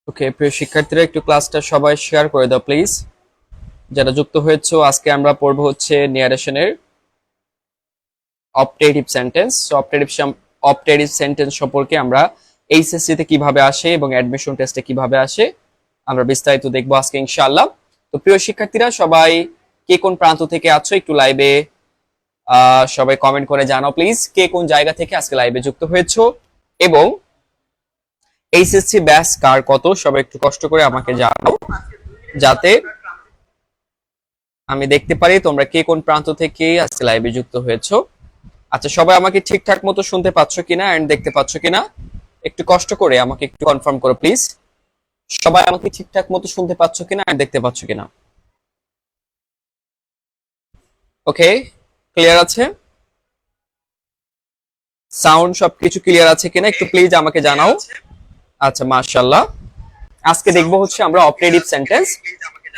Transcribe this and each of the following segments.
ওকে, প্রিয় শিক্ষার্থীরা একটু ক্লাসটা সবাই শেয়ার করে দাও প্লিজ। যারা যুক্ত হয়েছে, আজকে আমরা পড়বো হচ্ছে নিয়ারেশনের অপটেটিভ সেন্টেন্স। অপটেটিভ সেন্টেন্স সম্পর্কে আমরা এইচএসসি তে কিভাবে আসে এবং অ্যাডমিশন টেস্টে কিভাবে আসে আমরা বিস্তারিত দেখবো আজকে ইনশাআল্লাহ। তো প্রিয় শিক্ষার্থীরা সবাই কে কোন প্রান্ত থেকে আছো একটু লাইভে সবাই কমেন্ট করে জানাও প্লিজ, কে কোন জায়গা থেকে আজকে লাইভে যুক্ত হয়েছো এবং এইচএসসি ব্যাচ কার কত সবাই একটু কষ্ট করে আমাকে জানাও, যাতে আমি দেখতে পারি তোমরা কে কোন প্রান্ত থেকে আজকে লাইভে যুক্ত হয়েছো। আচ্ছা, সবাই আমাকে ঠিকঠাক মতো শুনতে পাচ্ছ কিনা এন্ড দেখতে পাচ্ছ কিনা একটু কষ্ট করে আমাকে একটু কনফার্ম করো প্লিজ। সবাই আমাকে ঠিকঠাক মতো শুনতে পাচ্ছ কিনা এন্ড দেখতে পাচ্ছ কিনা? ওকে, ক্লিয়ার আছে? সাউন্ড সবকিছু ক্লিয়ার আছে কিনা একটু প্লিজ আমাকে জানাও। আচ্ছা, মাশাআল্লাহ। আজকে দেখবো হচ্ছে আমরা অপারেটিভ সেন্টেন্স।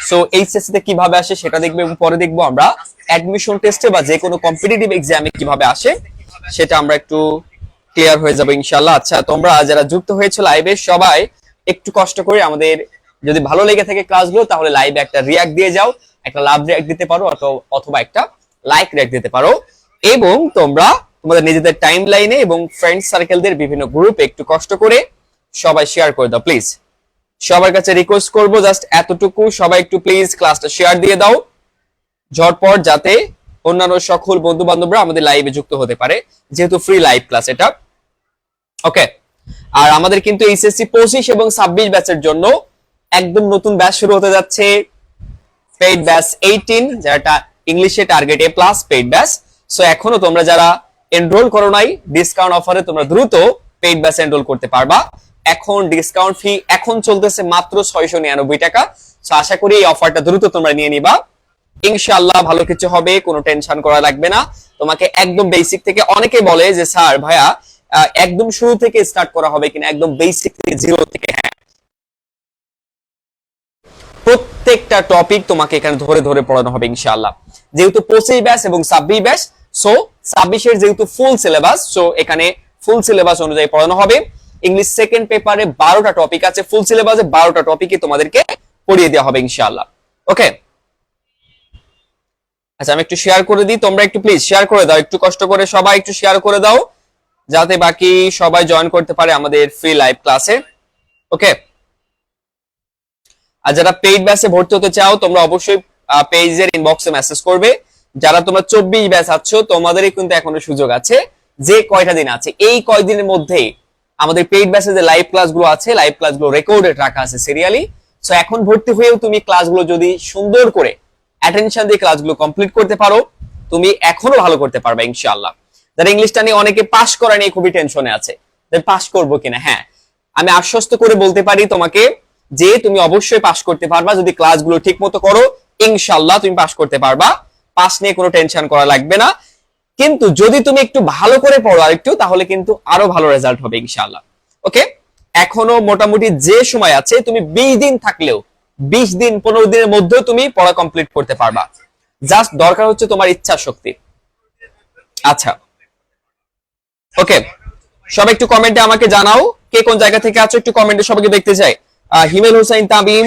সো এইচএসসি তে কিভাবে আসে সেটা দেখবো এবং পরে দেখবো আমরা অ্যাডমিশন টেস্টে বা যে কোনো কম্পিটিটিভ এক্সামে কিভাবে আসে সেটা আমরা একটু ক্লিয়ার হয়ে যাবে ইনশাআল্লাহ। আচ্ছা, তোমরা যারা যুক্ত হয়েছে লাইভে সবাই একটু কষ্ট করে আমাদের, যদি ভালো লেগে থাকে ক্লাসগুলো তাহলে লাইভে একটা রিয়াক্ট দিয়ে যাও, একটা লাভ রিয়াক্ট দিতে পারো অথবা একটা লাইক রিয়াক্ট দিতে পারো। এবং তোমরা তোমাদের নিজেদের টাইম লাইনে এবং ফ্রেন্ড সার্কেলদের বিভিন্ন গ্রুপে একটু কষ্ট করে সবাই শেয়ার করে দাও প্লিজ। সবার কাছে রিকোয়েস্ট করবো জাস্ট এতটুকু, সবাই একটু প্লিজ ক্লাসটা শেয়ার দিয়ে দাও ঝটপট, যাতে অন্যান্য সকল বন্ধু বান্ধবরা আমাদের লাইভে যুক্ত হতে পারে, যেহেতু ফ্রি লাইভ ক্লাস এটা। ওকে, আর আমাদের কিন্তু এইচএসসি 25 এবং 26 ব্যাচের জন্য একদম নতুন ব্যাচ শুরু হতে যাচ্ছে, পেইড ব্যাচ 18, যেটা ইংলিশে target A+ paid batch. So এখনো তোমরা যারা এনরোল করো নাই ডিসকাউন্ট অফারে তোমরা দ্রুত পেইড ব্যাচ এনরোল করতে পারবা। এখন ডিসকাউন্ট ফি এখন চলতেছে মাত্র 699 টাকা। সো আশা করি এই অফারটা দ্রুত তোমরা নিয়ে নিবা, ইনশাআল্লাহ ভালো কিছু হবে, কোনো টেনশন করা লাগবে না। তোমাকে একদম বেসিক থেকে, অনেকে বলে যে স্যার ভাইয়া একদম শুরু থেকে স্টার্ট করা হবে কিনা, একদম বেসিক থেকে জিরো থেকে। হ্যাঁ, প্রত্যেকটা টপিক তোমাকে এখানে ধরে ধরে পড়ানো হবে ইনশাআল্লাহ। যেহেতু 25 ব্যাচ এবং 26 ব্যাচ, সো 26 এর যেহেতু ফুল সিলেবাস, সো এখানে ফুল সিলেবাস অনুযায়ী পড়ানো হবে। ইংলিশ সেকেন্ড পেপারে 12টা টপিক আছে, ফুল সিলেবাসে 12টা টপিকই তোমাদেরকে পড়িয়ে দেওয়া হবে ইনশাআল্লাহ। ওকে, আচ্ছা আমি একটু শেয়ার করে দিই, তোমরা একটু প্লিজ শেয়ার করে দাও, একটু কষ্ট করে সবাই একটু শেয়ার করে দাও, যাতে বাকি সবাই জয়েন করতে পারে আমাদের ফ্রি লাইভ ক্লাসে। ওকে, আর যারা পেইড ব্যাচে ভর্তি হতে চাও তোমরা অবশ্যই পেজের ইনবক্সে মেসেজ করবে। যারা তোমরা 24 ব্যাচ আছো তোমাদেরই কিন্তু এখনো সুযোগ আছে, যে কয়টা দিন আছে এই কয়দিনের মধ্যে আমাদের পেইড ব্যাচে যে লাইভ ক্লাসগুলো আছে, লাইভ ক্লাসগুলো রেকর্ডেড রাখা আছে সিরিয়ালি। সো এখন ভর্তি হয়েও তুমি ক্লাসগুলো যদি সুন্দর করে অ্যাটেনশন দিয়ে ক্লাসগুলো কমপ্লিট করতে পারো, তুমি এখনো ভালো করতে পারবে ইনশাআল্লাহ। যারা ইংলিশটা নিয়ে অনেকে পাস করা নিয়ে খুবই টেনশনে আছে যে পাস করবো কিনা, হ্যাঁ আমি আশ্বস্ত করে বলতে পারি তোমাকে যে তুমি অবশ্যই পাস করতে পারবা, যদি ক্লাসগুলো ঠিক মতো করো ইনশাআল্লাহ তুমি পাস করতে পারবা, পাস নিয়ে কোনো টেনশন করা লাগবে না। কিন্তু যদি তুমি একটু ভালো করে পড়ো আর একটু, তাহলে কিন্তু আরো ভালো রেজাল্ট হবে ইনশাআল্লাহ। ওকে, এখনো মোটামুটি যে সময় আছে, তুমি 20 দিন থাকলেও 20 দিন 15 দিনের মধ্যেও তুমি পড়া কমপ্লিট করতে পারবা, জাস্ট দরকার হচ্ছে তোমার ইচ্ছা শক্তি। আচ্ছা, ওকে, সবাই একটু কমেন্টে আমাকে জানাও কে কোন জায়গা থেকে আছো, একটু কমেন্টে সবাইকে দেখতে চাই। হিমেল হোসেন তামিম,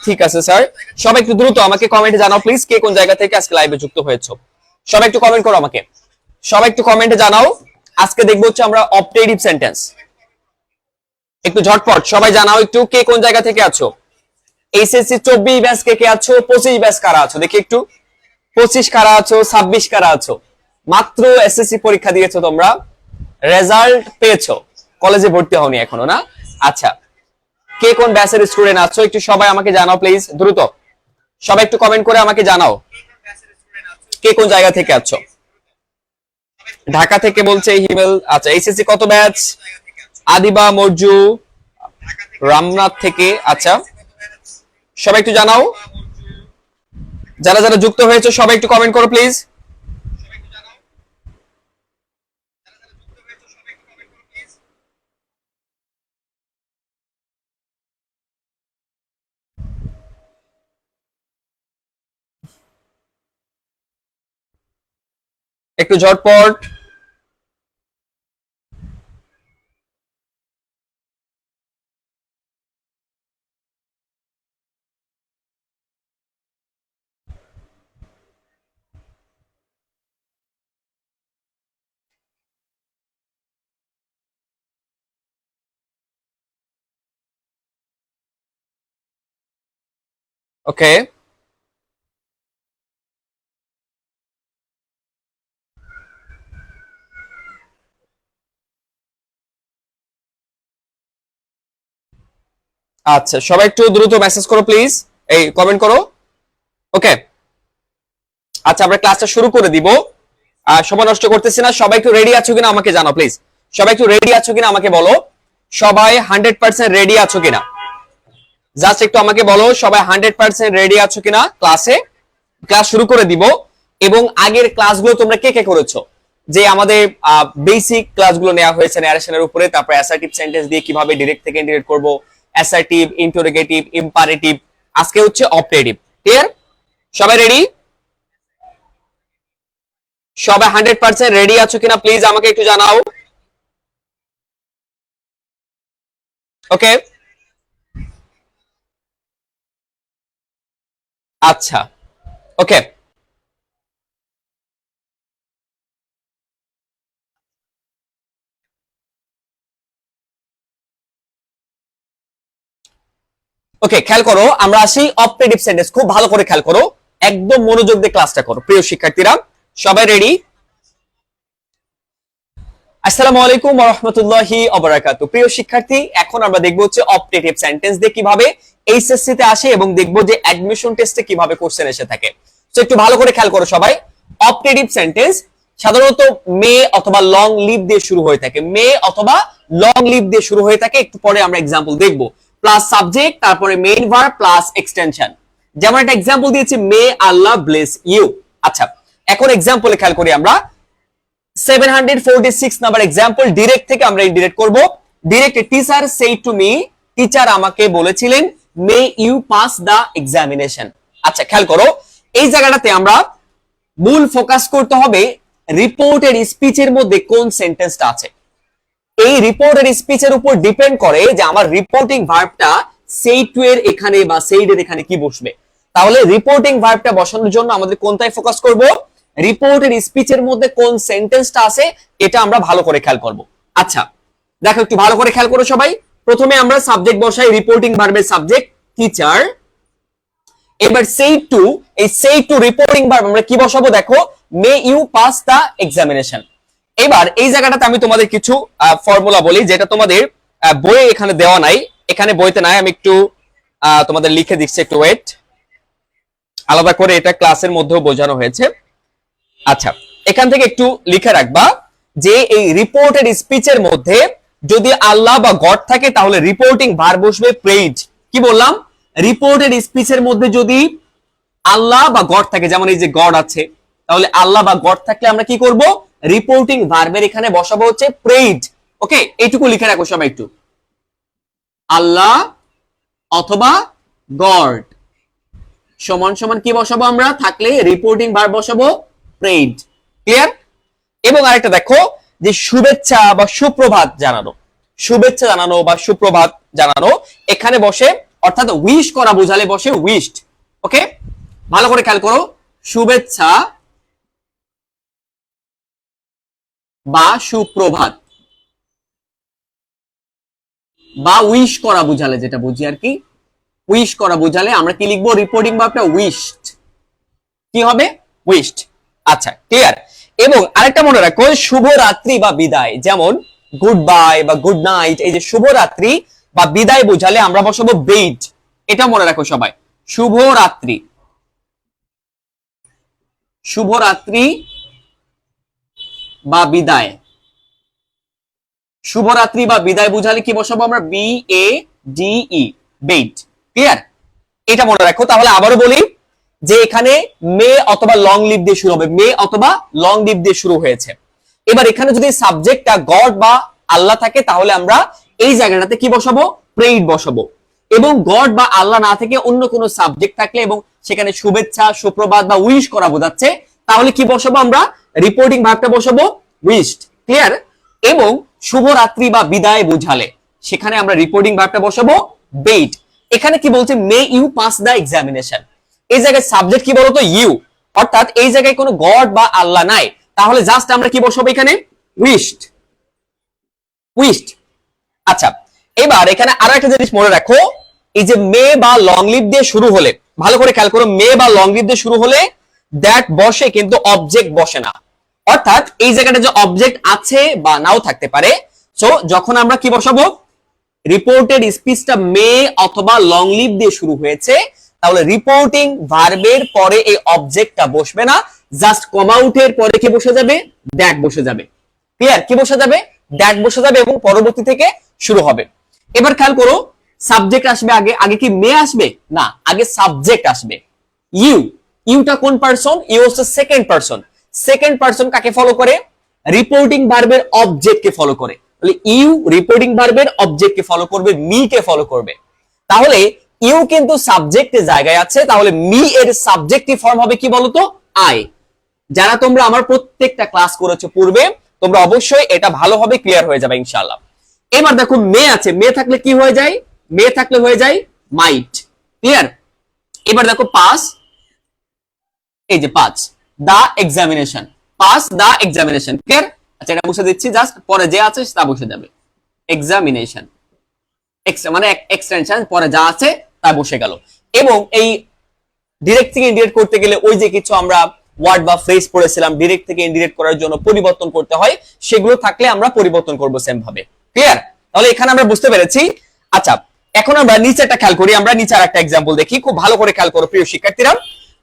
ঠিক আছে স্যার, সবাই একটু দ্রুত আমাকে কমেন্টে জানাও প্লিজ কে কোন জায়গা থেকে আজকে লাইভে যুক্ত হয়েছো। সবাই একটু কমেন্ট করো আমাকে, সবাই একটু কমেন্টে জানাও। আজকে দেখবো হচ্ছে আমরা অপটেটিভ সেন্টেন্স, একটু ঝটপট সবাই জানাও একটু কে কোন জায়গা থেকে আছো। এইচএসসি 24 ব্যাচ কে কে আছো, 25 ব্যাচ কারা আছো দেখি একটু, 25 কারা আছো, 26 কারা আছো, মাত্র এসএসসি পরীক্ষা দিয়েছো তোমরা, রেজাল্ট পেয়েছো, কলেজে ভর্তি হওনি এখনো না? আচ্ছা, কে কোন ব্যাচের স্টুডেন্ট আছো একটু সবাই আমাকে জানাও প্লিজ দ্রুত, সবাই একটু কমেন্ট করে আমাকে জানাও কে কোন জায়গা থেকে আছো। ঢাকা থেকে বলছে হিমেল। আচ্ছা, এইচএসসি কত ব্যাচ? আদিবা মরজু রামনাথ থেকে। আচ্ছা, সবাই একটু জানাও, যারা যারা যুক্ত হয়েছে সবাই একটু কমেন্ট করো প্লিজ। একটু ঝটপট। ওকে, আচ্ছা সবাই একটু দ্রুত মেসেজ করো প্লিজ, এই কমেন্ট করো। ওকে, আচ্ছা আমরা ক্লাসটা শুরু করে দিব। সময় নষ্ট করতেছি না, সবাই একটু রেডি আছো কিনা আমাকে জানাও প্লিজ। সবাই একটু রেডি আছো কিনা আমাকে বলো, সবাই 100% রেডি আছো কিনা, জাস্ট একটু আমাকে বলো সবাই 100% রেডি আছো কিনা ক্লাসে। ক্লাস শুরু করে দিব। এবং আগের ক্লাসগুলো তোমরা কে কে করেছো, যে আমাদের বেসিক ক্লাসগুলো নেওয়া হয়েছে ন্যারেশনের উপরে, তারপর অ্যাসার্টিভ সেন্টেন্স দিয়ে কিভাবে ডিরেক্ট থেকে ইনডিরেক্ট করব, অ্যাসার্টিভ, ইন্টারোগেটিভ, ইম্পারেটিভ, আজকে হচ্ছে অপারেটিভ। ক্লিয়ার? সবাই রেডি? সবাই 100% রেডি আছো কিনা প্লিজ আমাকে একটু জানাও। ওকে, আচ্ছা ওকে, ওকে খেয়াল করো, আমরা আসি অপারেটিভ সেন্টেন্স। খুব ভালো করে খেয়াল করো, একদম মনোযোগ দিয়ে ক্লাসটা করো প্রিয় শিক্ষার্থীরা। সবাই রেডি? আসসালামু আলাইকুম ওয়া রাহমাতুল্লাহি ওয়া বারাকাতুহু। প্রিয় শিক্ষার্থী, এখন আমরা দেখব হচ্ছে অপারেটিভ সেন্টেন্স দিয়ে কিভাবে এইচএসসি তে আসে এবং দেখব যে অ্যাডমিশন টেস্টে কিভাবে কোশ্চেন এসে থাকে। তো একটু ভালো করে খেয়াল করো সবাই। অপারেটিভ সেন্টেন্স সাধারণত মে অথবা লং লিভ দিয়ে শুরু হয়ে থাকে, মে অথবা লং লিভ দিয়ে শুরু হয়ে থাকে। একটু পরে আমরা एग्जांपल দেখব। প্লাস সাবজেক্ট, তারপরে মেইন ভার্ব প্লাস এক্সটেনশন। যেমন একটা एग्जांपल দিয়েছি, মে আল্লাহ ব্লেস ইউ। আচ্ছা, এখন एग्जांपल খেয়াল করি আমরা। 746 নাম্বার एग्जांपल ডিরেক্ট থেকে আমরা ইনডিরেক্ট করব। Direct, teacher said to me, teacher আমাকে বলেছিলেন, may you pass the examination. আচ্ছা খেয়াল করো, এই জায়গাটাতে আমরা মূল ফোকাস করতে হবে রিপোর্টেড স্পিচের মধ্যে কোন সেন্টেন্সটা আছে। এই রিপোর্টেড স্পিচের উপর ডিপেন্ড করে যে আমার রিপোর্টিং ভার্বটা সেড টু এর এখানে বা সেড এর এখানে কি বসবে। তাহলে রিপোর্টিং ভার্বটা বসানোর জন্য আমাদের কোনটায় ফোকাস করব, রিপোর্টেড স্পিচের মধ্যে কোন সেন্টেন্সটা আছে এটা আমরা ভালো করে খেয়াল করব। আচ্ছা দেখো, একটু ভালো করে খেয়াল করো সবাই। প্রথমে আমরা সাবজেক্ট বসাই, রিপোর্টিং ভার্বের সাবজেক্ট টিচার। এবার সেড টু, এই সেড টু রিপোর্টিং ভার্ব আমরা কি বসাবো দেখো, may you pass the examination. এবার এই জায়গাটাতে আমি তোমাদের কিছু ফর্মুলা বলি, যেটা তোমাদের বইয়ে এখানে দেওয়া নাই, এখানে বইতে নাই, আমি একটু তোমাদের লিখে দিচ্ছি, একটু ওয়েট। আলাদা করে এটা ক্লাসের মধ্যেও বোঝানো হয়েছে। আচ্ছা, এখান থেকে একটু লিখে রাখবা যে এই রিপোর্টেড স্পিচের মধ্যে যদি আল্লাহ বা গড থাকে তাহলে রিপোর্টিং ভার্ব বসবে প্রেইজ। কি বললাম? রিপোর্টেড স্পিচের মধ্যে যদি আল্লাহ বা গড থাকে, যেমন এই যে গড আছে, তাহলে আল্লাহ বা গড থাকলে আমরা কি করব, রিপোর্টিং ভার্বের এখানে বসাবো হচ্ছে প্রেইজ। ওকে, এইটুকু লিখে রাখো সবাই একটু, আল্লাহ অথবা গড সমান সমান কি বসাবো আমরা, থাকলে রিপোর্টিং ভার্ব বসাবো প্রেইজ। ক্লিয়ার? এবং আরেকটা দেখো, যে শুভেচ্ছা বা সুপ্রভাত জানানো, শুভেচ্ছা জানানো বা সুপ্রভাত জানানো এখানে বসে, অর্থাৎ উইশ করা বোঝালে বসে উইশড। ওকে, ভালো করে খেয়াল করো, শুভেচ্ছা বা সুপ্রভাত বা উইশ করা বোঝালে, যেটা বুঝি আর কি, উইশ করা বোঝালে আমরা কি লিখবো, রিপোর্টিং ভার্বটা উইশড। কি হবে? উইশড। আচ্ছা ক্লিয়ার? এবং আরেকটা মনে রাখো, শুভ রাত্রি বা বিদায়, যেমন গুড বাই বা গুড নাইট, এই যে শুভ রাত্রি বা বিদায় বোঝালে আমরা বসাবো বেইড। এটা মনে রাখো সবাই, শুভ রাত্রি, শুভ রাত্রি বা বিদায়, শুভরাত্রি বা বিদায় বুঝালে কি বসাবো আমরা, B A D E, bade. Clear? এটা মনে রাখো। তাহলে আবারও বলি যে এখানে মে অথবা লং লিভ দিয়ে শুরু হবে, মে অথবা লং লিভ দিয়ে শুরু হয়েছে। এবার এখানে যদি সাবজেক্টটা গড বা আল্লাহ থাকে তাহলে আমরা এই জায়গাটাতে কি বসাবো, প্রেইড বসাবো। এবং গড বা আল্লাহ না থেকে অন্য কোনো সাবজেক্ট থাকলে এবং সেখানে শুভেচ্ছা, সুপ্রভাত বা উইশ করা বোঝাচ্ছে, তাহলে কি বসাবো আমরা, রিপোর্টিং ভার্বটা বসাবো উইশড। ক্লিয়ার? এবং শুভরাত্রি বা বিদায় বোঝালে সেখানে আমরা রিপোর্টিং ভার্বটা বসাবো বেইড। এখানে কি বলছে, may you pass the examination. এই জায়গায় সাবজেক্ট কি বলতো, ইউ, অর্থাৎ এই জায়গায় কোনো গড বা আল্লাহ নাই, তাহলে জাস্ট আমরা কি বসাবো এখানে, উইশড, উইশড। আচ্ছা, এবার এখানে আরো একটা জিনিস মনে রাখো, এই যে মে বা লং লিভ দিয়ে শুরু হলে ভালো করে খেয়াল করো, মে বা লং লিভ দিয়ে শুরু হলে দ্যাট বসে, কিন্তু অবজেক্ট বসে না। অর্থাৎ এই জায়গাটা যে অবজেক্ট আছে বা নাও থাকতে পারে। সো যখন আমরা কি বসাবো, রিপোর্টেড স্পিচটা মে অথবা লং লিভ দিয়ে শুরু হয়েছে, তাহলে রিপোর্টিং ভার্বের পরে এই অবজেক্টটা বসবে না, জাস্ট কমা আউটের পরে কি বসে যাবে, দ্যাট বসে যাবে। ক্লিয়ার? কি বসে যাবে, দ্যাট বসে যাবে এবং পরবর্তী থেকে শুরু হবে। এবার খেয়াল করো, সাবজেক্ট আসবে আগে, আগে কি মে আসবে না, আগে সাবজেক্ট আসবে। ইউ, ইউটা কোন পারসন, ইউ হচ্ছে সেকেন্ড পারসন। সেকেন্ড পারসন কাকে ফলো করে, রিপোর্টিং ভার্বের অবজেক্ট কে ফলো করে। তাহলে ইউ রিপোর্টিং ভার্বের অবজেক্ট কে ফলো করবে, মি কে ফলো করবে। তাহলে ইউ কিন্তু সাবজেক্টের জায়গায় আছে, তাহলে মি এর সাবজেক্টিভ ফর্ম হবে কি বলতো, আই। যারা তোমরা আমার প্রত্যেকটা ক্লাস করেছো পূর্বে, তোমরা অবশ্যই এটা ভালোভাবে ক্লিয়ার হয়ে যাবে ইনশাআল্লাহ। এবার দেখো মে আছে, মে থাকলে কি হয়ে যায়, মে থাকলে হয়ে যায় মাইট। ক্লিয়ার? এবার দেখো পাস, এই যে pass the examination, pass the examination. Clear? আচ্ছা এটা বসে দিচ্ছি, জাস্ট পরে যে আছে তা বসে যাবে, এক্সামিনেশন মানে এক্সটেনশন, পরে যা আছে তা বসে গেল। এবং এই ডিরেক্ট থেকে ইনডিরেক্ট করতে গেলে ওই যে কিছু আমরা ওয়ার্ড বা ফ্রেজ পড়েছিলাম, ডিরেক্ট থেকে ইনডিরেক্ট করার জন্য পরিবর্তন করতে হয়, সেগুলো থাকলে আমরা পরিবর্তন করব সেম ভাবে। ক্লিয়ার? তাহলে এখানে আমরা বুঝতে পেরেছি। আচ্ছা এখন আমরা নিচেটা খেয়াল করি, আমরা নিচে আর একটা एग्जांपल দেখি, খুব ভালো করে খেয়াল করো প্রিয় শিক্ষার্থীরা।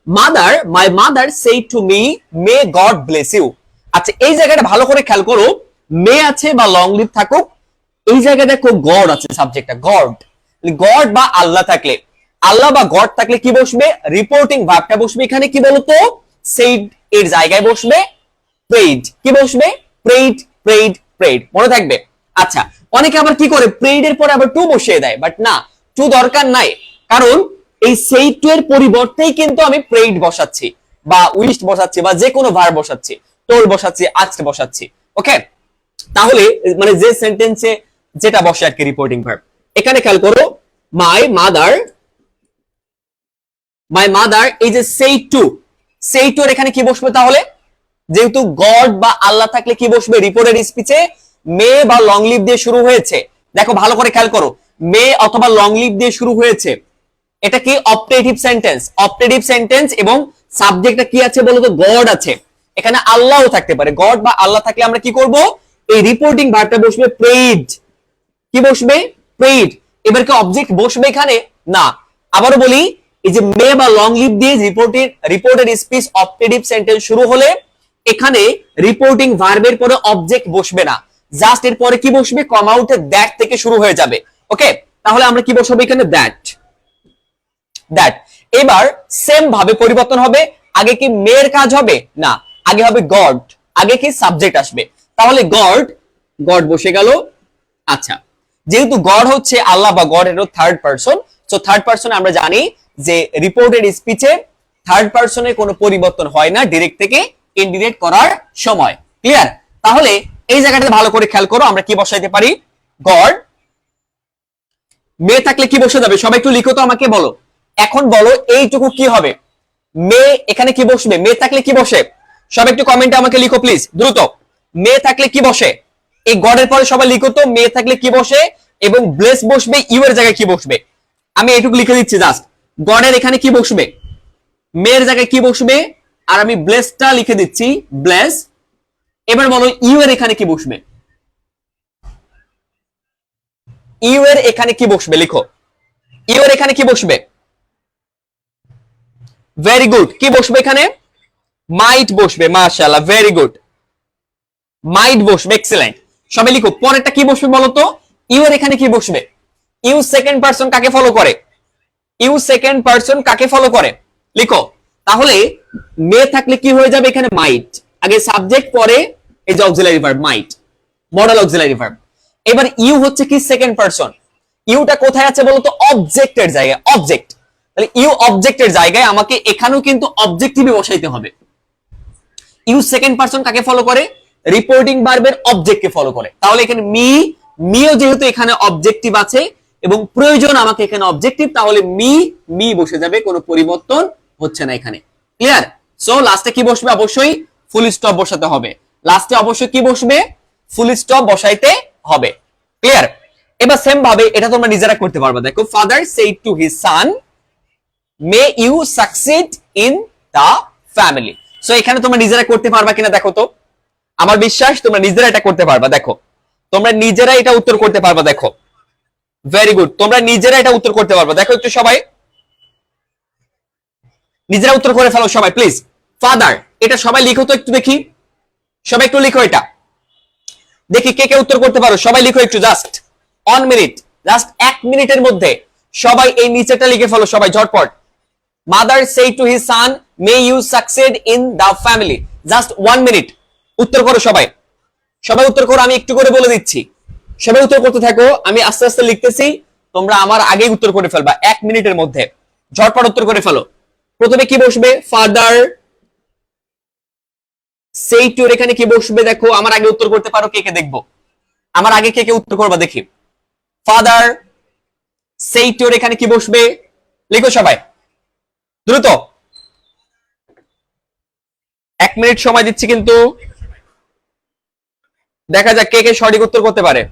Mother, my mother said to me, may God bless you. আচ্ছা এই জায়গাটা ভালো করে খেয়াল করো, মে আছে বা লং লিভ থাকুক, এই জায়গায় দেখো গড আছে, সাবজেক্টটা গড। গড বা আল্লাহ থাকলে, আল্লাহ বা গড থাকলে কি বসবে, রিপোর্টিং ভার্বটা বসবে এখানে কি বলতো, সেড এর জায়গায় বসবে প্রেইড। কি বসবে, প্রেইড, প্রেইড, প্রেইড। মনে থাকবে? আচ্ছা অনেকে আবার কি করে, প্রেইড এর পরে আবার টু বসিয়ে দেয়, বাট না, টু দরকার নাই, কারণ এই সেই টু এর পরিবর্তেই কিন্তু আমি প্রেইড বসাচ্ছি বা উইশড বসাচ্ছি বা যে কোনো ভার্ব বসাচ্ছি, টোল বসাচ্ছি, আজকে বসাচ্ছি। ওকে, তাহলে মানে যে সেন্টেন্সে যেটা বসে আর কি রিপোর্টিং ভার্ব। এখানে খেয়াল করো, মাই মাদার, মাই মাদার, এই যে সেই টু, সেই টু এর এখানে কি বসবে তাহলে, যেহেতু গড বা আল্লাহ থাকলে কি বসবে, রিপোর্টেড স্পিচে মে বা লং লিভ দিয়ে শুরু হয়েছে। দেখো ভালো করে খেয়াল করো, মে অথবা লং লিভ দিয়ে শুরু হয়েছে, এটা কি অপটেটিভ সেন্টেন্স, অপটেটিভ সেন্টেন্স, এবং সাবজেক্টটা কি আছে বলো তো, গড আছে। এখানে আল্লাহও থাকতে পারে, গড বা আল্লাহ থাকলে আমরা কি করব, এই রিপোর্টিং ভার্বটা বসবে প্রেইড। কি বসবে, প্রেইড। এবার কি অবজেক্ট বসবে এখানে, না। আবারও বলি, এই যে মে বা লং লিভ দিয়ে রিপোর্টেড স্পিচ অপটেটিভ সেন্টেন্স শুরু হলে এখানে রিপোর্টিং ভার্বের পরে অবজেক্ট বসবে না, জাস্ট এর পরে কি বসবে, কম আউটে দ্যাট থেকে শুরু হয়ে যাবে। ওকে, তাহলে আমরা কি বসাবো এখানে, দ্যাট, দ্যাট। এবার সেম ভাবে পরিবর্তন হবে, আগে কি মেয়ের কাজ হবে না, আগে হবে গড, আগে কি সাবজেক্ট আসবে, তাহলে গড, গড বসে গেল। আচ্ছা যেহেতু গড হচ্ছে আল্লাহ বা গড এর থার্ড পারসন, সো থার্ড পারসনে আমরা জানি যে রিপোর্টেড স্পিচে থার্ড পারসনের কোনো পরিবর্তন হয় না ডিরেক্ট থেকে ইনডিরেক্ট করার সময়। ক্লিয়ার? তাহলে এই জায়গাটাতে ভালো করে খেয়াল করো, আমরা কি বসাইতে পারি, গড। মে থাকলে কি বসে যাবে, সবাই একটু লিখো তো আমাকে বলো, এখন বলো এইটুকু কি হবে, মে এখানে কি বসবে, মে থাকলে কি বসে, সবাই একটু কমেন্টে আমাকে লিখো প্লিজ দ্রুত, মে থাকলে কি বসে, এই গডের পরে সবাই লিখো তো, মে থাকলে কি বসে, এবং ব্লেস বসবে ইউ এর জায়গায় কি বসবে। আমি এইটুকু লিখে দিচ্ছি জাস্ট, গডের এখানে কি বসবে, মেয়ের জায়গায় কি বসবে, আর আমি ব্লেসটা লিখে দিচ্ছি, ব্লেস। এবার বলো ইউ এর এখানে কি বসবে, ইউ এর এখানে কি বসবে, লিখো ইউ এর এখানে কি বসবে, ভেরি গুড, কি বসবে এখানে, মাইট বসবে, মাশাআল্লাহ, ভেরি গুড, মাইট বসবে, এক্সেলেন্ট। সবাই লিখো পরেরটা কি বসবে বলতো, ইউ এর এখানে কি বসবে, ইউ সেকেন্ড পারসন কাকে ফলো করে, ইউ সেকেন্ড পারসন কাকে ফলো করে, লিখো। তাহলে মে থাকলে কি হয়ে যাবে এখানে, মাইট, আগে সাবজেক্ট পরে এই যে অক্সিলারি ভার্ব মাইট, মডেল অক্সিলারি ভার্ব। এবার ইউ হচ্ছে কি সেকেন্ড পারসন, ইউটা কোথায় আছে বলতো, অবজেক্টের জায়গায়, অবজেক্ট। তাহলে ইউ অবজেক্টের জায়গায় আমাকে এখানেও কিন্তু অবজেক্টিভই বসাইতে হবে। ইউ সেকেন্ড পারসন কাকে ফলো করে, রিপোর্টিং ভার্বের অবজেক্টকে ফলো করে। তাহলে এখানে মি, মিও যেহেতু এখানে অবজেক্টিভ আছে এবং প্রয়োজন আমাকে এখানে অবজেক্টিভ, তাহলে মি, মি বসে যাবে, কোনো পরিবর্তন হচ্ছে না এখানে। ক্লিয়ার? সো লাস্টে কি বসবে, অবশ্যই ফুল স্টপ বসাতে হবে, লাস্টে অবশ্যই কি বসবে, ফুল স্টপ বসাইতে হবে। ক্লিয়ার? এবার সেম ভাবে এটা তোমরা নিজেরা করতে পারবে। দেখো, father said to his son, may you succeed in the family. So এখানে তোমরা নিজেরা করতে পারবা কিনা দেখো তো, আমার বিশ্বাস তোমরা নিজেরা এটা করতে পারবা। দেখো তোমরা নিজেরা এটা উত্তর করতে পারবা। দেখো ভেরি গুড, তোমরা নিজেরা এটা উত্তর করতে পারবা। দেখো একটু সবাই নিজেরা উত্তর করে ফেলো সবাই প্লিজ। ফাদার, এটা সবাই লিখো তো একটু দেখি, সবাই একটু লিখো এটা দেখি কে কে উত্তর করতে পারো। সবাই লিখো একটু, জাস্ট 1 মিনিট, জাস্ট 1 মিনিটের মধ্যে সবাই এই নিচেটা লিখে ফেলো সবাই ঝটপট। Mother say to his son may you succeed in the family. Just 1 minute, উত্তর করো সবাই, সবাই উত্তর করো। আমি একটু করে বলে দিচ্ছি, সবাই উত্তর করতে থাকো, আমি আস্তে আস্তে লিখতেছি, তোমরা আমার আগেই উত্তর করে ফেলবা 1 মিনিটের মধ্যে। ঝটপট উত্তর করে ফেলো। প্রথমে কি বসবে? ফাদার সেই টু, এখানে কি বসবে? দেখো আমার আগে উত্তর করতে পারো কে কে, দেখবো আমার আগে কে কে উত্তর করবা দেখি। ফাদার সেই টু, এখানে কি বসবে? লিখো সবাই দ্রুত, 1 মিনিট সময় দিচ্ছি কিন্তু, দেখা যাক কে কে সঠিক উত্তর করতে পারে।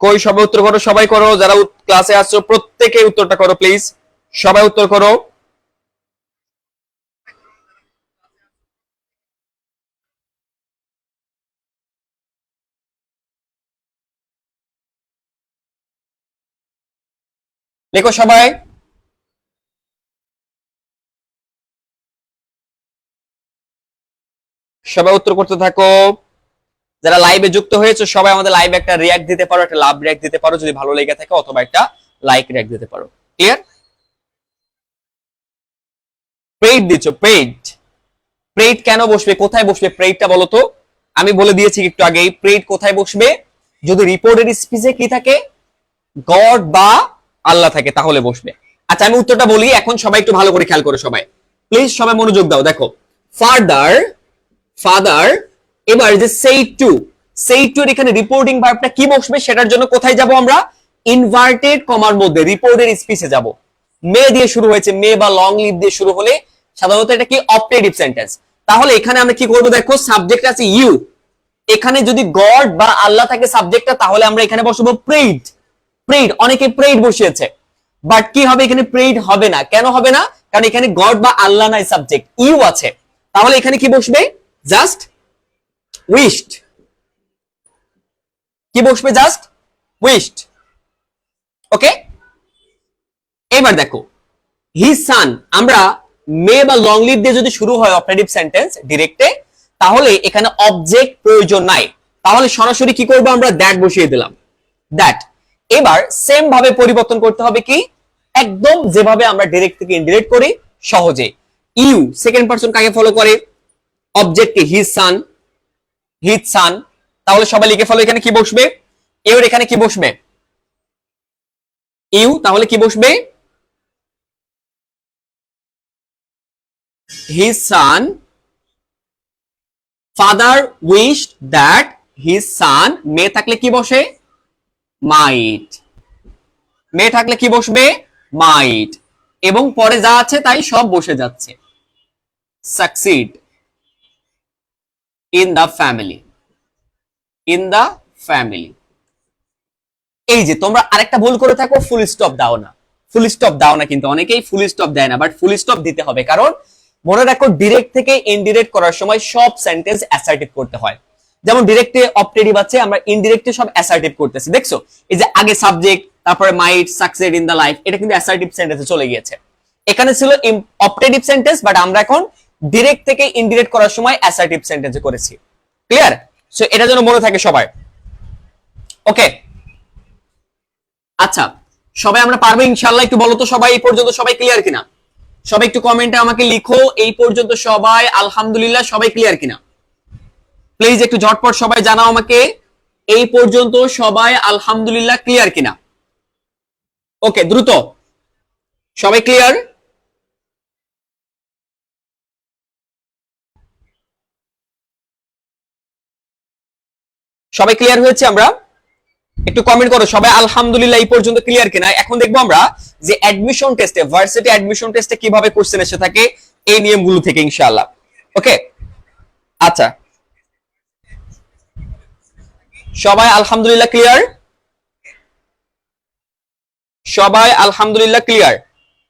কই সবাই উত্তর করো, সবাই করো, যারা ক্লাসে আসছো প্রত্যেকে উত্তরটা করো প্লিজ, সবাই উত্তর করো। লেখো সবাই, সবাই উত্তর করতে থাকো। যারা লাইভে যুক্ত হয়েছে সবাই আমাদের লাইভে একটা রিয়াক্ট দিতে পারো, একটা লাভ রিয়াক্ট দিতে পারো যদি ভালো লেগে থাকে, অথবা একটা লাইক রিয়াক্ট দিতে পারো। ক্লিয়ার? প্রেড দিচ্ছ, প্রেড, প্রেড কেন বসবে, কোথায় বসবে প্রেডটা বলো তো? আমি বলে দিয়েছি একটু আগেই, প্রেড কোথায় বসবে? যদি রিপোর্টের স্পিচে কি থাকে, গড বা আল্লাহ থাকে, তাহলে বসবে। আচ্ছা আমি উত্তরটা বলি এখন, সবাই একটু ভালো করে খেয়াল করো সবাই প্লিজ, সবাই মনোযোগ দাও। দেখো ফাদার, ফাদার, এবার যে সেই টু, সেই টু এখানে রিপোর্টিং ভার্বটা কি বসবে সেটার জন্য কোথায় যাব আমরা? ইনভার্টেড কমার মধ্যে রিপোর্টের স্পিচে যাব। মে দিয়ে শুরু হয়েছে, মে বা লং লিভ দিয়ে শুরু হলে সাধারণত এটা কি অপটেটিভ সেন্টেন্স। তাহলে এখানে আমরা কি করব? দেখো সাবজেক্ট আছে ইউ, এখানে যদি গড বা আল্লাহ থাকে সাবজেক্টটা, তাহলে আমরা এখানে বসাবো প্রেইড। প্রেইড, অনেকে প্রেইড বসিয়েছে, বাট কি হবে এখানে? প্রেইড হবে না। কেন হবে না? কারণ এখানে গড বা আল্লাহ নাই, সাবজেক্ট ইউ আছে। তাহলে এখানে কি বসবে? Just wished. কি বসবে? Just wished. ওকে, এবার দেখো হিজ সান, আমরা মে বা লং লিভ দিয়ে যদি শুরু হয় অপারেটিভ সেন্টেন্স ডিরেক্টে, তাহলে এখানে অবজেক্ট প্রয়োজন নাই, তাহলে সরাসরি কি করব আমরা? দ্যাট বসিয়ে দিলাম, দ্যাট। এবার সেম ভাবে পরিবর্তন করতে হবে কি, একদম যেভাবে আমরা ডিরেক্ট থেকে ইনডিরেক্ট করি সহজে। ইউ সেকেন্ড পারসন কাকে ফলো করে? Object his son, his son. তাহলে সবাই লিখে ফেলো এখানে কি বসবে? এর এখানে কি বসবে? ইউ, তাহলে কি বসবে? his son, father wished that his son, মে থাকলে কি বসে? might, মে থাকলে কি বসবে? might, এবং পরে যা আছে তাই সব বসে যাচ্ছে। succeed in the family, in the family। এই যে তোমরা আরেকটা ভুল করে থাকো, ফুল স্টপ দাও না, ফুল স্টপ দাও না, কিন্তু অনেকেই ফুল স্টপ দেয় না, বাট ফুল স্টপ দিতে হবে। কারণ মনে রাখো ডিরেক্ট থেকে ইনডিরেক্ট করার সময় সব সেন্টেন্স অ্যাসার্টিভ করতে হয়। যেমন ডিরেক্টে অপটেটিভ আছে, আমরা ইনডিরেক্টে সব অ্যাসার্টিভ করতেছি। দেখছো এই যে আগে সাবজেক্ট, তারপরে মাইট, সাকসেড ইন দা লাইফ, এটা কিন্তু অ্যাসার্টিভ সেন্টেন্সে চলে গিয়েছে। এখানে ছিল অপটেটিভ সেন্টেন্স, বাট আমরা এখন ডিরেক্ট থেকে ইনডিরেক্ট করার সময় অ্যাসার্টিভ সেন্টেন্সে করেছি। ক্লিয়ার? সো এটা যেন মনে থাকে সবাই। ওকে, আচ্ছা সবাই আমরা পারবো ইনশাআল্লাহ? একটু বলো তো সবাই এই পর্যন্ত সবাই ক্লিয়ার কিনা? সবাই একটু কমেন্টে আমাকে লিখো এই পর্যন্ত সবাই আলহামদুলিল্লাহ সবাই ক্লিয়ার কিনা। প্লিজ একটু ঝটপট সবাই জানাও আমাকে এই পর্যন্ত সবাই আলহামদুলিল্লাহ ক্লিয়ার কিনা। ওকে, দ্রুত সবাই ক্লিয়ার? সবাই ক্লিয়ার হয়েছে আমরা? একটু কমেন্ট করো সবাই আলহামদুলিল্লাহ। এই পর্যন্ত ক্লিয়ার কিনা? এখন দেখবো আমরা যে অ্যাডমিশন টেস্টে, ভার্সিটি অ্যাডমিশন টেস্টে কিভাবে কোশ্চেন এসে থাকে এই নিয়মগুলো থেকে ইনশাআল্লাহ। ওকে, আচ্ছা সবাই আলহামদুলিল্লাহ ক্লিয়ার? সবাই আলহামদুলিল্লাহ ক্লিয়ার?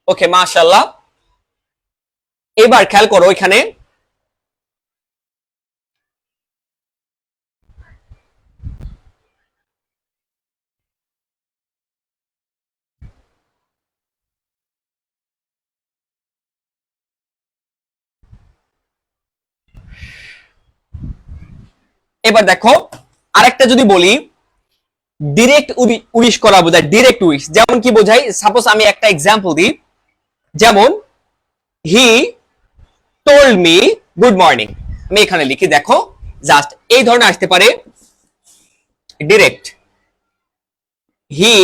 ওকে মাশাআল্লাহ। এবার খেয়াল করো এখানে এবার দেখো আরেকটা যদি বলি ডিরেক্ট উইশ করা বোঝায়, ডিরেক্ট উইশ যেমন কি বোঝায়, সাপোজ আমি একটা এক্সাম্পল দিই, যেমন he told me good morning, আমি এখানে লিখি দেখো জাস্ট এই ধরনের আসতে পারে direct, he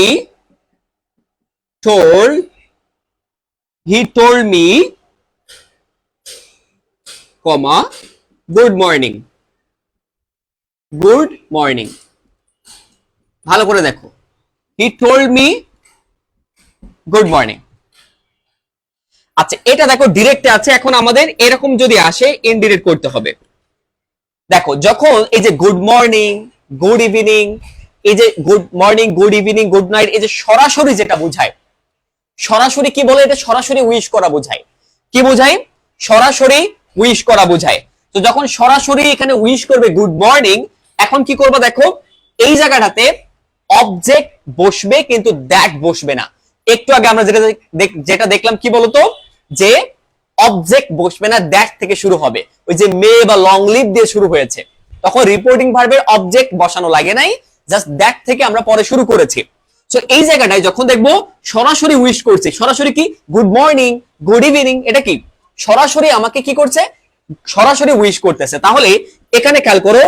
told me comma good morning, good morning. ভালো করে দেখো, he told me good morning. আচ্ছা এটা দেখো ডিরেক্টে আছে, এখন আমাদের এরকম যদি আসে ইনডিরেক্ট করতে হবে। দেখো যখন এই যে গুড মর্নিং, গুড ইভিনিং, এই যে good morning, good evening, good night, এই যে সরাসরি যেটা বোঝায়, সরাসরি কি বলে, এটা সরাসরি উইশ করা বোঝায়। কি বোঝায়? সরাসরি উইশ করা বোঝায়। তো যখন সরাসরি এখানে উইশ করবে গুড মর্নিং, এখন কি করবে দেখো এই জায়গাটাতে অবজেক্ট বসবে কিন্তু দ্যাট বসবে না। একটু আগে আমরা যেটা দেখলাম কি বলতো, যে অবজেক্ট বসবে না, দ্যাট থেকে শুরু হবে। ওই যে মে বা লং লিভ দিয়ে শুরু হয়েছে, তখন রিপোর্টিং ভার্বের অবজেক্ট বসানো লাগে নাই, জাস্ট দ্যাট থেকে আমরা পরে শুরু করেছি। সো এই জায়গাটায় যখন দেখবো সরাসরি উইশ করছে, সরাসরি কি গুড মর্নিং, গুড ইভিনিং, এটা কি সরাসরি আমাকে কি করছে, সরাসরি উইশ করতেছে। তাহলে এখানে খেয়াল করো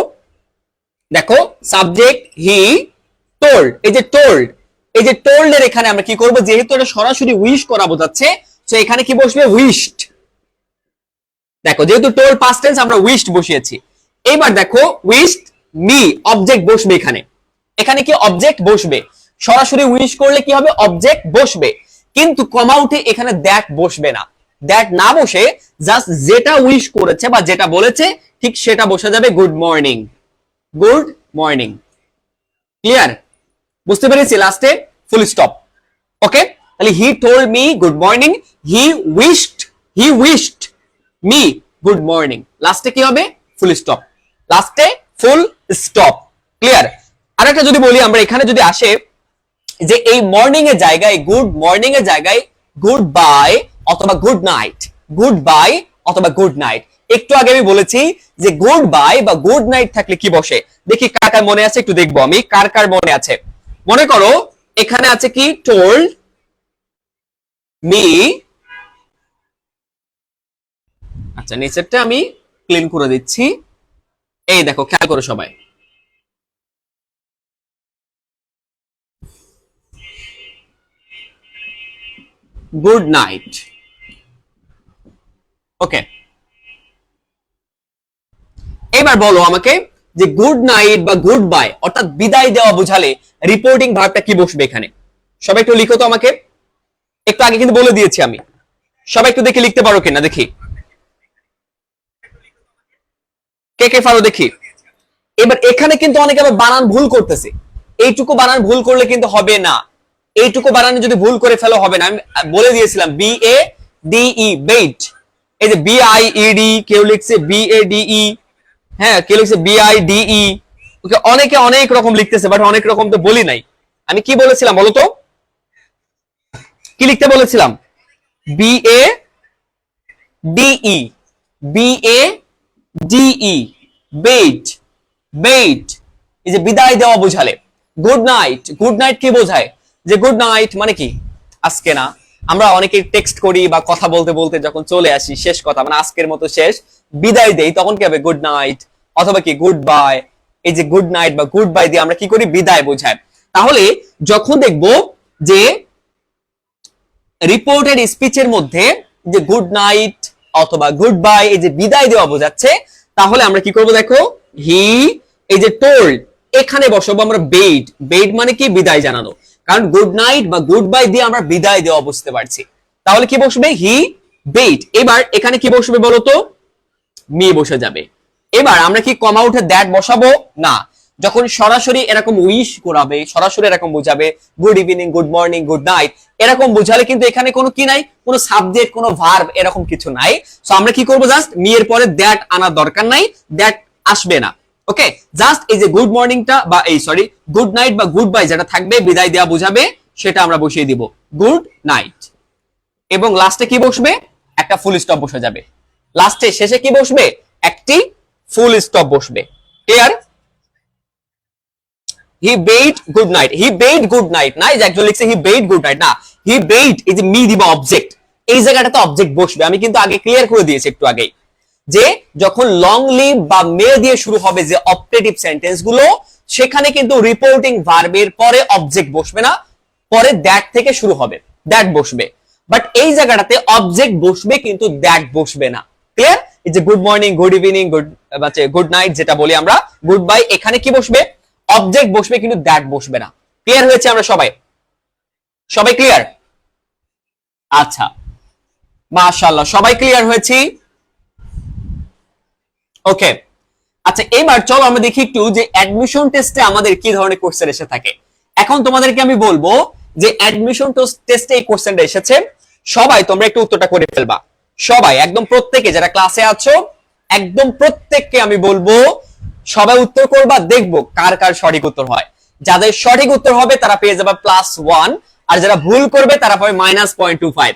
দেখো সাবজেক্ট হি টোল্ড, এই যে টোল্ড, এই যে টোল্ড এর এখানে আমরা কি করব, যেহেতু এটা সরাসরি উইশ করা বোঝাচ্ছে, তো এখানে কি বসবে উইশড। দেখো যেহেতু টোল্ড পাস্ট টেন্স আমরা উইশড বসিয়েছি। এবার দেখো উইশড মি, অবজেক্ট বসবে এখানে, এখানে কি অবজেক্ট বসবে, সরাসরি উইশ করলে কি হবে অবজেক্ট বসবে, কিন্তু কমা উঠে এখানে দ্যাট বসবে না। দ্যাট না বসে জাস্ট যেটা উইশ করেছে বা যেটা বলেছে ঠিক সেটা বসে যাবে good morning, good morning. Clear? বুঝতে পেরেছি? লাস্টে ফুল স্টপ। ওকে, তাহলে he told me good morning, he wished me good morning, লাস্টে কি হবে ফুল স্টপ, লাস্টে ফুল স্টপ। ক্লিয়ার? আরেকটা যদি বলি আমরা, এখানে যদি আসে যে এই মর্নিং এর জায়গায়, গুড মর্নিং এর জায়গায় গুড বাই অথবা গুড নাইট, গুড বাই অথবা গুড নাইট। একটু আগে আমি বলেছি যে গুড বাই বা গুড নাইট থাকলে কি বসে, দেখি কার কার মনে আছে, একটু দেখবো আমি কার কার মনে আছে। মনে করো এখানে আছে কি টোল্ড মি, আচ্ছা নিচেরটা আমি ক্লিন করে দিচ্ছি। এই দেখো খেয়াল করো সবাই, গুড নাইট। ওকে, এবার বলো আমাকে যে গুড নাইট বা গুড বাই অর্থাৎ বিদায় দেওয়া বোঝালে রিপোর্টিং ভার্বটা কি বসবে এখানে? সবাই একটু লিখো তো আমাকে, একটু আগে কিন্তু বলে দিয়েছি আমি, সবাই একটু দেখে লিখতে পারো কিনা দেখি, কে কে পারো দেখি। এবার এখানে কিন্তু অনেকে আবার বানান ভুল করতেছে, এইটুকু বানান ভুল করলে কিন্তু হবে না, এইটুকু বানানে যদি ভুল করে ফেলো হবে না। আমি বলে দিয়েছিলাম B A D E bade, এই যে বি আই ই ডি, কেউ লিখছে বি এ ডি ই, হ্যাঁ কেউ লিখছে বি আই ডি ই, ওকে অনেকে অনেক রকম লিখতেছে, বাট অনেক রকম তো বলি নাই। আমি কি বলেছিলাম বলো তো, কি লিখতে বলেছিলাম? B A D E, B A D E, bade, bade, এই যে বিদায় দেওয়া বোঝালে। গুড নাইট, গুড নাইট কি বোঝায়, যে গুড নাইট মানে কি আজকে না, আমরা অনেকে টেক্সট করি বা কথা বলতে বলতে যখন চলে আসি শেষ কথা মানে আজকের মতো শেষ, বিদায় দেই, তখন কি হবে গুড নাইট, অথবা কি গুড বাই। এই যে গুড নাইট বা গুড বাই দিয়ে আমরা কি করি, বিদায় বোঝায়। তাহলে যখন দেখবো যে রিপোর্টেড স্পিচের মধ্যে যে গুড নাইট অথবা গুড বাই এই যে বিদায় দেওয়া বোঝাচ্ছে, তাহলে আমরা কি করব দেখো হি, এই যে টোল্ড, এখানে বসাবো আমরা বেইড। বেইড মানে কি? বিদায় জানানো। কারণ গুড নাইট বা গুড বাই দিয়ে আমরা বিদায় দেওয়া বুঝতে পারছি। তাহলে কি বসবে? হি বেইড। এবার এখানে কি বসবে বলতো? মি বসে যাবে। এবার আমরা কি কমা উঠে দ্যাট বসাবো? না। যখন সরাসরি এরকম উইশ করাবে, সরাসরি এরকম বুঝাবে good evening, good morning, good night, এরকম বুঝালে কিন্তু এখানে কোনো কি নাই, কোনো সাবজেক্ট, কোনো ভার্ব এরকম কিছু নাই। সো আমরা কি করব? জাস্ট মি এর পরে দ্যাট আনার দরকার নাই, দ্যাট আসবে না। ওকে, জাস্ট এই যে গুড মর্নিংটা বা এই সরি গুড নাইট বা গুড বাই যেটা থাকবে বিদায় দেওয়া বুঝাবে, সেটা আমরা বসিয়ে দিব গুড নাইট। এবং লাস্টে কি বসবে? একটা ফুল স্টপ বসে যাবে। লাস্টে শেষে কি বসবে? একটি ফুল স্টপ বসবে। ক্লিয়ার? হি বেইড গুড নাইট। হি বেইড গুড নাইট না, এই যে একজন লিখছে হি বেইড গুড নাইট, না, হি বেইড এই যে মি দিবা অবজেক্ট, এই জায়গাটাতে অবজেক্ট বসবে। আমি কিন্তু আগে ক্লিয়ার করে দিয়েছি একটু আগেই, যে যখন লং লিভ বা মে দিয়ে শুরু হবে যে অপটেটিভ সেন্টেন্স গুলো, সেখানে কিন্তু রিপোর্টিং ভার্বের পরে অবজেক্ট বসবে না, পরে দ্যাট থেকে শুরু হবে, দ্যাট বসবে। বাট এই জায়গাটাতে অবজেক্ট বসবে কিন্তু দ্যাট বসবে না। ক্লিয়ার? এই যে good morning, good evening, good night যেটা বলি আমরা, গুড বাই, এখানে কি বসবে? অবজেক্ট বসবে কিন্তু দ্যাট বসবে না। ক্লিয়ার হয়েছে? আমরা সবাই সবাই ক্লিয়ার? আচ্ছা, মাশাআল্লাহ, সবাই ক্লিয়ার হয়েছি। ওকে, আচ্ছা এবার চলো আমরা দেখি একটু যে অ্যাডমিশন টেস্টে আমাদের কি ধরনের কোশ্চেন এসে থাকে। এখন তোমাদেরকে আমি বলবো যে অ্যাডমিশন টেস্টে এই কোশ্চেনটা এসেছে, সবাই তোমরা একটু উত্তরটা করে ফেলবা। সবাই একদম প্রত্যেকে যারা ক্লাসে আছো, একদম প্রত্যেককে আমি বলবো সবাই উত্তর করবা, দেখবো কার কার সঠিক উত্তর হয়। যাদের সঠিক উত্তর হবে তারা পেয়ে যাবে +1, আর যারা ভুল করবে তারা পাবে -0.25।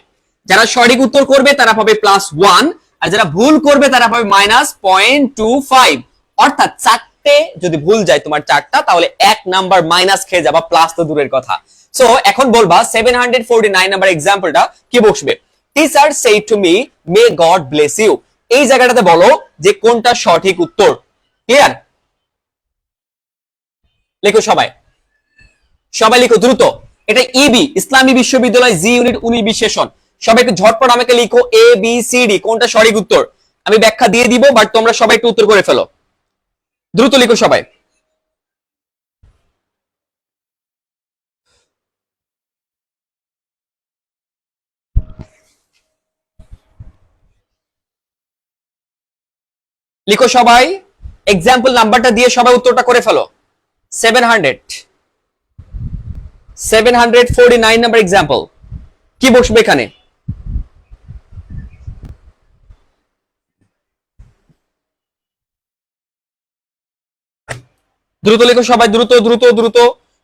যারা সঠিক উত্তর করবে তারা পাবে +1, আর যারা ভুল করবে তারা পাবে -0.25। অর্থাৎ চারটে যদি ভুল যায় তোমার চারটা, তাহলে 1 নাম্বার মাইনাস খেয়ে যাবা, প্লাস তো দূরের কথা। সো এখন বলবা 749 নাম্বার এক্সাম্পলটা কি বসবে? Teacher said to me may God bless you. এই জায়গাটাতে বলো যে কোনটা সঠিক উত্তর। ক্লিয়ার? লেখো সবাই, সবাই লিখো দ্রুত। এটা ইবি ইসলামী বিশ্ববিদ্যালয় জি ইউনিট 19 সেশন। সবাই একটু ঝটপট আমাকে লিখো এ বি সি ডি কোনটা সঠিক উত্তর। আমি ব্যাখ্যা দিয়ে দিব, বাট তোমরা সবাই একটু উত্তর করে ফেলো, দ্রুত লিখো সবাই। লিখো সবাই, এক্সাম্পল নাম্বারটা দিয়ে সবাই উত্তরটা করে ফেলো। 749 নাম্বার এক্সাম্পল কি বসবে এখানে? দ্রুত লিখো সবাই, দ্রুত দ্রুত দ্রুত,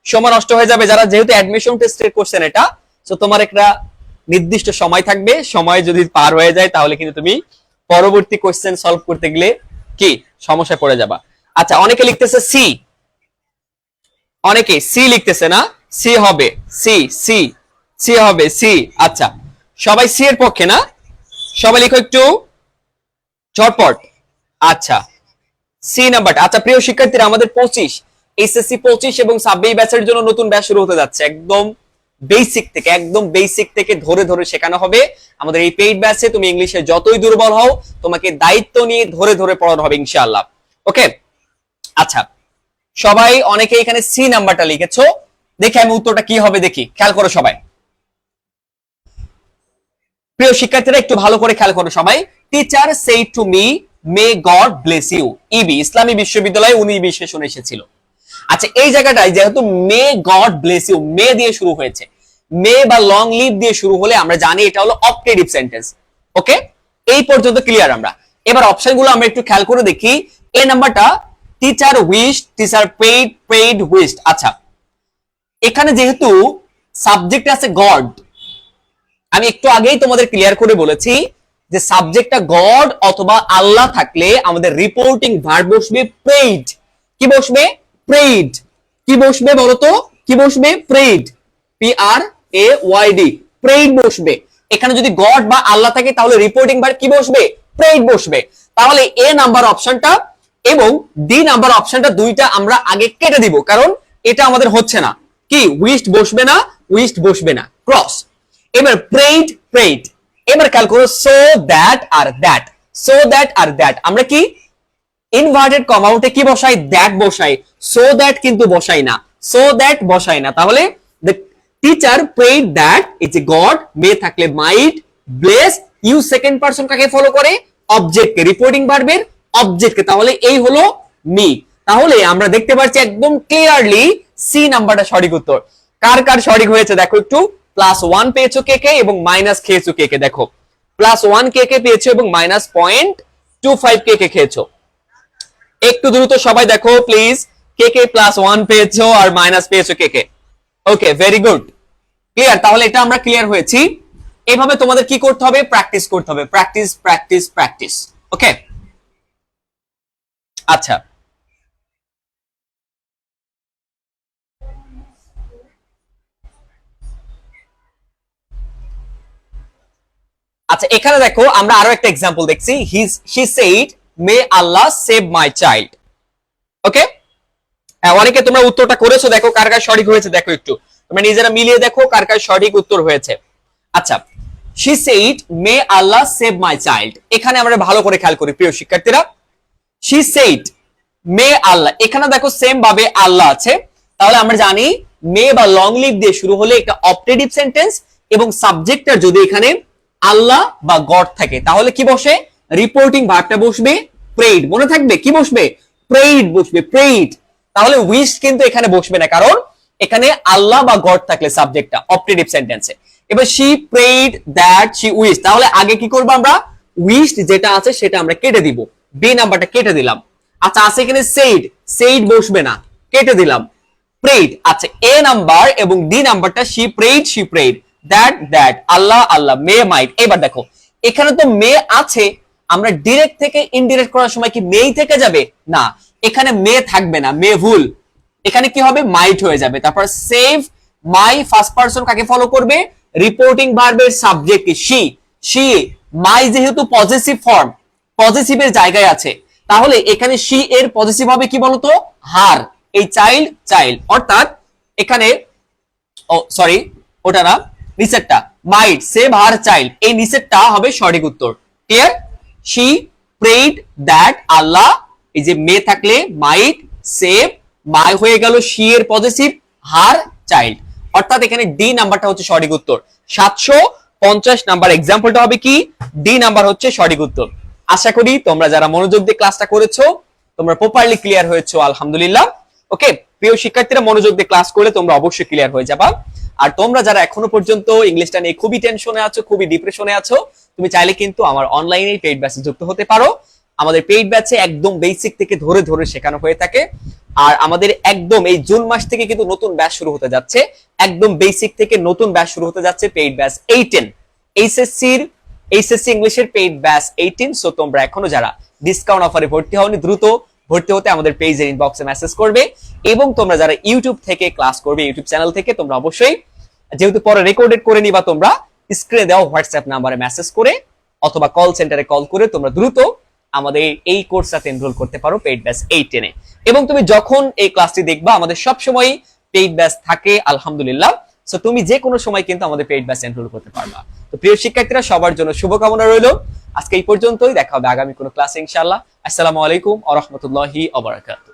সময় নষ্ট হয়ে যাবে। যারা যেহেতু অ্যাডমিশন টেস্টের কোশ্চেন এটা, সো তোমার একটা নির্দিষ্ট সময় থাকবে, সময় যদি পার হয়ে যায় তাহলে কিন্তু তুমি পরবর্তী কোশ্চেন সলভ করতে গেলে কি সমস্যায় পড়ে যাবা। আচ্ছা, অনেকে লিখতেছে সি, অনেকে সি লিখতেছে না, সি হবে, সি সি সি হবে, সি। আচ্ছা, সবাই সি এর পক্ষে না? সবাই লিখো একটু ঝটপট। আচ্ছা, সি নাম্বারটা। আচ্ছা প্রিয় শিক্ষার্থীরা, আমাদের 25 এসএসসি 25 এবং 26 ব্যাচের জন্য নতুন ব্যাচ শুরু হতে যাচ্ছে। একদম বেসিক থেকে ধরে ধরে শেখানো হবে আমাদের এই পেইড ব্যাচে। তুমি ইংলিশে যতই দুর্বল হও, তোমাকে দায়িত্ব নিয়ে ধরে ধরে পড়ানো হবে ইনশাআল্লাহ। ওকে, আচ্ছা সবাই, অনেকে এখানে সি নাম্বারটা লিখেছো, দেখি আমি উত্তরটা কি হবে দেখি, খেয়াল করো সবাই। প্রিয় শিক্ষার্থীরা একটু ভালো করে খেয়াল করো সবাই। Teacher said to me may God bless you, ইবি ইসলামী বিশ্ববিদ্যালয়ে 19 সেশন এসেছিল। আচ্ছা, এই জায়গাটায় যেহেতু may God bless you may দিয়ে শুরু হয়েছে, মে বা লং লিভ দিয়ে শুরু হলে আমরা জানি এটা হলো অপটেটিভ সেন্টেন্স। ওকে, এই পর্যন্ত ক্লিয়ার আমরা। এবার অপশনগুলো আমরা একটু খেয়াল করে দেখি। এ নাম্বারটা teacher wish, teacher paid, paid wished. আচ্ছা, এখানে যেহেতু সাবজেক্ট আছে গড, আমি একটু আগেই তোমাদের ক্লিয়ার করে বলেছি যে সাবজেক্টটা গড অথবা আল্লাহ থাকলে আমাদের রিপোর্টিং ভার্ব বসবে প্রেইড। কি বসবে? প্রেইড। কি বসবে বলতো? কি বসবে? প্রেইড, PRAYD, প্রেইড বসবে। এখানে যদি গড বা আল্লাহ থাকে তাহলে রিপোর্টিং ভার্ব কি বসবে? প্রেইড বসবে। তাহলে এ নাম্বার অপশনটা এবং ডি নাম্বার অপশনটা দুইটা আমরা আগে কেটে দিব, কারণ এটা আমাদের হচ্ছে না। কি উইশড বসবে না, উইশড বসবে না, ক্রস। এবার প্রেইড, প্রেইড। এবার খেয়াল করো সো দ্যাট আর দ্যাট, সো দ্যাট আর দ্যাট আমরা কি ইনভার্টেড কমা উঠে কি বসাই, দ্যাট বসাই, সো দ্যাট কিন্তু বসাই না, সো দ্যাট বসাই না। তাহলে দ্য টিচার প্রেড দ্যাট, এই যে গড, মে থাকলে মাইট, ব্লেস, ইউ সেকেন্ড পারসন কাকে ফলো করে, অবজেক্টকে, রিপোর্টিং ভার্বের অবজেক্টকে। তাহলে এই হলো মি। তাহলে আমরা দেখতে পাচ্ছি একদম ক্লিয়ারলি সি নাম্বারটা সঠিক উত্তর। কার কার সঠিক হয়েছে দেখো একটু। +1 পেয়েছো কে কে এবং মাইনাস খেয়েছো কে কে। দেখো +1 কে কে পেয়েছো এবং -0.25 কে কে খেয়েছো। একটু দ্রুত সবাই দেখো প্লিজ, কে কে +1 পেয়েছো আর মাইনাস পেয়েছো কে কে। ওকে, ভেরি গুড, ক্লিয়ার। তাহলে এটা আমরা ক্লিয়ার হয়েছি। এইভাবে তোমাদের কি করতে হবে, প্র্যাকটিস করতে হবে, প্র্যাকটিস প্র্যাকটিস প্র্যাকটিস। ওকে, আচ্ছা আচ্ছা, এখানে দেখো আমরা আরো একটা এক্সাম্পল দেখছি। He said may Allah save my child. Okay, অনেকে তোমরা উত্তরটা করেছো, দেখো কার কার সঠিক হয়েছে দেখো একটু, তোমরা নিজেরা মিলিয়ে দেখো কার কার সঠিক উত্তর হয়েছে। আচ্ছা, she said may Allah save my child, এখানে আমরা ভালো করে খেয়াল করি প্রিয় শিক্ষার্থীরা। she said may Allah, এখানে দেখো সেম ভাবে আল্লাহ আছে, তাহলে আমরা জানি মে বা লং লিভ দিয়ে শুরু হলে একটা অপটেটিভ সেন্টেন্স এবং সাবজেক্টটার যদি এখানে আল্লাহ বা গড থাকে তাহলে কি বসে, রিপোর্টিং ভার্বটা বসবে প্রেইড। মনে থাকবে কি বসবে, প্রেইড বসবে, প্রেইড। তাহলে উইশ কিন্তু এখানে বসবে না, কারণ এখানে আল্লাহ বা গড থাকলে সাবজেক্টটা অপটেটিভ সেন্টেন্সে। এবার she prayed that she wished, তাহলে আগে কি করব আমরা, wished যেটা আছে সেটা আমরা কেটে দিব, বি নাম্বারটা কেটে দিলাম। আচ্ছা আছে এখানে said, said বসবে না, কেটে দিলাম। prayed, আচ্ছা এ নাম্বার এবং ডি নাম্বারটা she prayed that আল্লাহ আল্লাহ, মে মাইট। এবার দেখো এখানে তো মে আছে, আমরা ডিরেক্ট থেকে ইনডিরেক্ট করার সময় কি মেই থেকে যাবে না, এখানে মে থাকবে না, মে ভুল, এখানে কি হবে মাইট হয়ে যাবে। তারপর সেভ মাই, ফার্স্ট পারসন কাকে ফলো করবে, রিপোর্টিং ভার্বের সাবজেক্ট she মাই যেহেতু পজিটিভ ফর্ম, পজিটিভের জায়গায় আছে, তাহলে এখানে she এর পজিটিভ হবে কি বলতো, হার, এই চাইল্ড, অর্থাৎ এখানে সরি ওটা না, নিচেরটা মাইট সেভ হার চাইল্ড, এই নিচেরটা হবে সঠিক উত্তর। ক্লিয়ার, she prayed that আল্লাহ, এই যে মে থাকলে মাইট সেভ, মাই হয়ে গেল she এর পজিটিভ, হার চাইল্ড, অর্থাৎ এখানে ডি নাম্বারটা হচ্ছে সঠিক উত্তর। 750 নাম্বার এক্সাম্পলটা হবে কি, ডি নাম্বার হচ্ছে সঠিক উত্তর। আশা করি তোমরা যারা মনোযোগ দিয়ে ক্লাসটা করেছো তোমরা প্রপারলি ক্লিয়ার হয়েছো, আলহামদুলিল্লাহ। ওকে, প্রিয় শিক্ষার্থীরা মনোযোগ দিয়ে ক্লাস করলে তোমরা অবশ্যই ক্লিয়ার হয়ে যাবা। আর তোমরা যারা এখনো পর্যন্ত ইংলিশটা নিয়ে খুবই টেনশনে আছো, খুবই ডিপ্রেশনে আছো, তুমি চাইলে কিন্তু আমার অনলাইনে পেইড ব্যাচে যুক্ত হতে পারো। আমাদের পেইড ব্যাচে একদম বেসিক থেকে ধরে ধরে শেখানো হয়ে থাকে। আর আমাদের একদম এই জুন মাস থেকে কিন্তু নতুন ব্যাচ শুরু হতে যাচ্ছে, একদম বেসিক থেকে নতুন ব্যাচ শুরু হতে যাচ্ছে, পেইড ব্যাচ 18 এইচএসসি ইংলিশের পেইড ব্যাচ 18। সো তোমরা এখনো যারা ডিসকাউন্ট অফারে ভর্তি হওনি দ্রুত ভর্তি হতে আমাদের পেজের ইনবক্সে মেসেজ করবে। এবং তোমরা যারা ইউটিউব থেকে ক্লাস করবে, ইউটিউব চ্যানেল থেকে, তোমরা অবশ্যই যেহেতু পরে রেকর্ডেড করে নিবা, তোমরা স্ক্রিনে দেওয়া হোয়াটসঅ্যাপ নাম্বারে মেসেজ করে অথবা কল সেন্টারে কল করে তোমরা দ্রুত আমাদের এই কোর্সটাতে এনরোল করতে পারো পেইড ব্যাচ 18 এ। এবং তুমি যখন এই ক্লাসটি দেখবা আমাদের সব সময় পেইড ব্যাচ থাকে, আলহামদুলিল্লাহ। সো তুমি যে কোনো সময় কিন্তু আমাদের পেইড ব্যাচ এনরোল করতে পারবা। তো প্রিয় শিক্ষার্থীরা সবার জন্য শুভকামনা রইল। আজকে এই পর্যন্তই, দেখা হবে আগামী কোনো ক্লাসে ইনশাআল্লাহ। আসসালামু আলাইকুম ওয়া রাহমাতুল্লাহি ওয়া বারাকাতুহু।